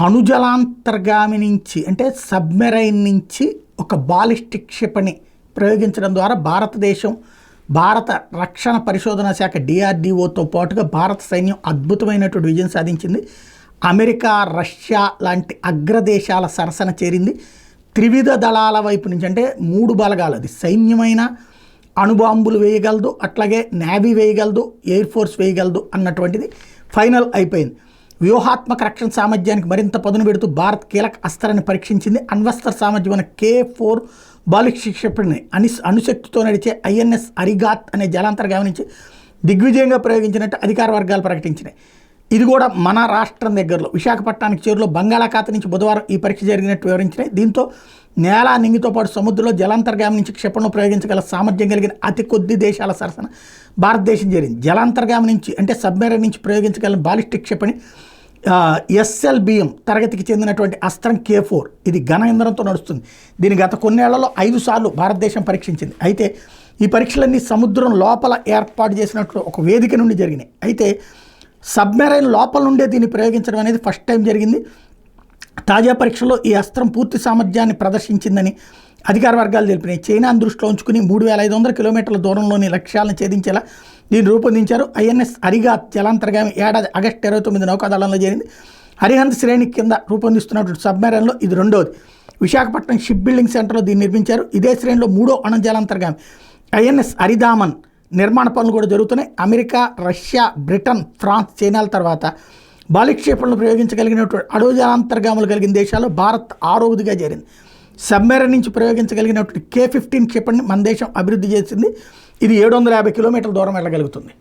అణుజలాంతర్గామి నుంచి అంటే సబ్మెరైన్ నుంచి ఒక బాలిస్టిక్ క్షిపణి ప్రయోగించడం ద్వారా భారత రక్షణ పరిశోధన శాఖ డిఆర్డిఓతో పాటుగా భారత సైన్యం అద్భుతమైనటువంటి విజయం సాధించింది. అమెరికా, రష్యా లాంటి అగ్రదేశాల సరసన చేరింది. త్రివిధ దళాల వైపు నుంచి అంటే 3 బలగాలు, అది సైన్యమైన అణుబాంబులు వేయగలదు, అట్లాగే నేవీ వేయగలదు, ఎయిర్ ఫోర్స్ వేయగలదు అన్నటువంటిది ఫైనల్ అయిపోయింది. వ్యూహాత్మక రక్షణ సామర్థ్యానికి మరింత పదును పెడుతూ భారత్ కీలక అస్త్రాన్ని పరీక్షించింది. అణ్వస్త్ర సామర్థ్యమైన K4 బాలిస్టిక్ క్షిపణిని అణుశక్తితో నడిచే INS అరిగాత్ అనే జలాంతర్గామి నుంచి దిగ్విజయంగా ప్రయోగించినట్టు అధికార వర్గాలు ప్రకటించినాయి. ఇది కూడా మన రాష్ట్రం దగ్గరలో విశాఖపట్నానికి చేరులో బంగాళాఖాతం నుంచి బుధవారం ఈ పరీక్ష జరిగినట్టు వివరించినాయి. దీంతో నేల, నింగితో పాటు సముద్రంలో జలాంతర్గామి నుంచి క్షిపణులు ప్రయోగించగల సామర్థ్యం కలిగిన అతి కొద్ది దేశాల సరసన భారతదేశం చేరింది. జలాంతర్గామి నుంచి అంటే సబ్మెరైన్ నుంచి ప్రయోగించగల బాలిస్టిక్ క్షిపణి SLBM తరగతికి చెందినటువంటి అస్త్రం K4. ఇది ఘన ఇంధనంతో నడుస్తుంది. దీని గత కొన్నేళ్లలో 5 సార్లు భారతదేశం పరీక్షించింది. అయితే ఈ పరీక్షలన్నీ సముద్రం లోపల ఏర్పాటు చేసినట్లు ఒక వేదిక నుండి జరిగినాయి. అయితే సబ్మెరైన్ లోపల నుండే దీన్ని ప్రయోగించడం అనేది ఫస్ట్ టైం జరిగింది. తాజా పరీక్షలో ఈ అస్త్రం పూర్తి సామర్థ్యాన్ని ప్రదర్శించిందని అధికార వర్గాలు తెలిపినాయి. చైనాను దృష్టిలో ఉంచుకుని 3500 కిలోమీటర్ల దూరంలోని లక్ష్యాలను ఛేదించేలా దీన్ని రూపొందించారు. INS అరిగాత్ జలాంతర్గామి ఏడాది ఆగస్టు 29 నౌకాదళంలో చేరింది. అరిహంత్ శ్రేణి కింద రూపొందిస్తున్నటువంటి సబ్మెరైన్లో ఇది 2వది. విశాఖపట్నం షిప్ బిల్డింగ్ సెంటర్లో దీన్ని నిర్మించారు. ఇదే శ్రేణిలో 3వ అణు జలాంతర్గామి INS అరిదామన్ నిర్మాణ పనులు కూడా జరుగుతున్నాయి. అమెరికా, రష్యా, బ్రిటన్, ఫ్రాన్స్, చైనాల తర్వాత బాలిక్ క్షిపణులు ప్రయోగించగలిగినటువంటి అణు జలాంతర్గాములు కలిగిన దేశాల్లో భారత్ 6వదిగా చేరింది. సబ్మెరైన్ నుంచి ప్రయోగించగలిగినటువంటి K-15 క్షిపణిని మన దేశం అభివృద్ధి చేసింది. ఇది 750 కిలోమీటర్ల దూరం వెళ్ళగలుగుతుంది.